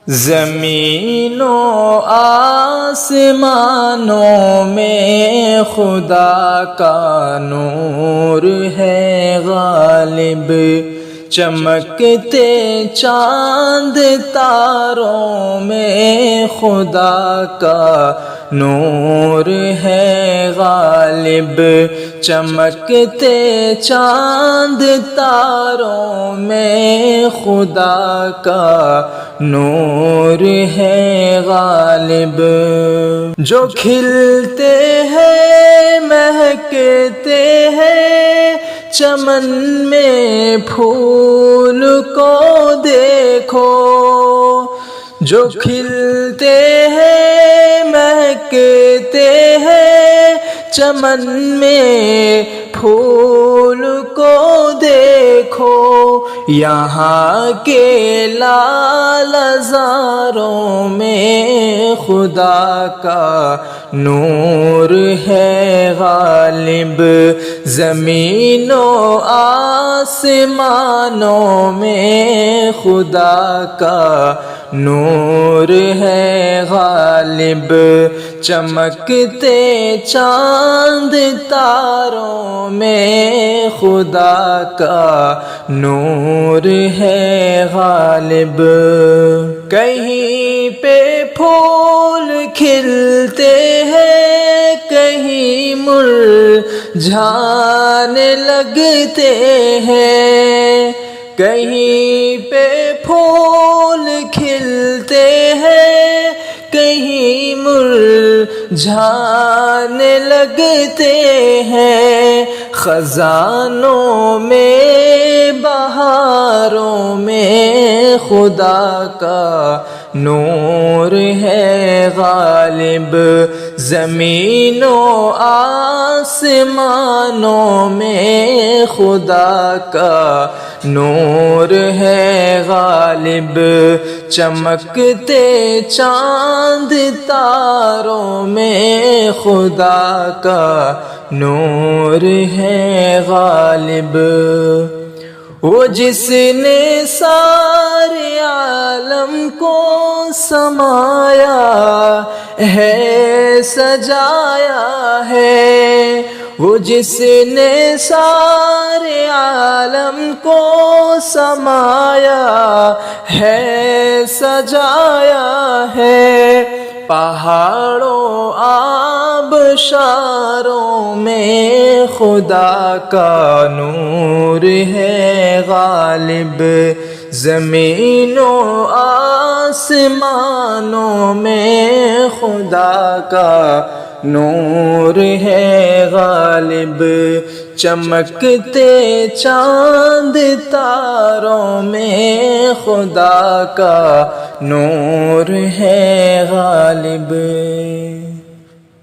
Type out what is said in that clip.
زمین و آسمانوں میں خدا کا نور ہے غالب، چمکتے چاند تاروں میں خدا کا نور ہے غالب، چمکتے چاند تاروں میں خدا کا نور ہے غالب، جو کھلتے ہیں مہکتے ہیں چمن میں پھول کو دیکھو، جو کھلتے ہیں مہکتے ہیں چمن میں پھول کو دیکھو، یہاں کے لال زاروں میں خدا کا نور ہے غالب، زمین و آسمانوں میں خدا کا نور ہے غالب، چمکتے چاند تاروں میں خدا کا نور ہے غالب، کہیں پہ پھول کھلتے ہیں کہیں مرجھانے لگتے ہیں، کہیں پہ پھول کھلتے ہیں کہیں مرجھانے لگتے ہیں، خزانوں میں بہاروں میں خدا کا نور ہے غالب، زمین و آسمانوں میں خدا کا نور ہے غالب، چمکتے چاند تاروں میں خدا کا نور ہے غالب، وہ جس نے سارے عالم کو سمایا ہے سجایا ہے، وہ جس نے سارے عالم کو سمایا ہے سجایا ہے، پہاڑوں آبشاروں میں خدا کا نور ہے غالب، زمین و آسمانوں میں خدا کا نور ہے غالب، چمکتے چاند تاروں میں خدا کا نور ہے غالب۔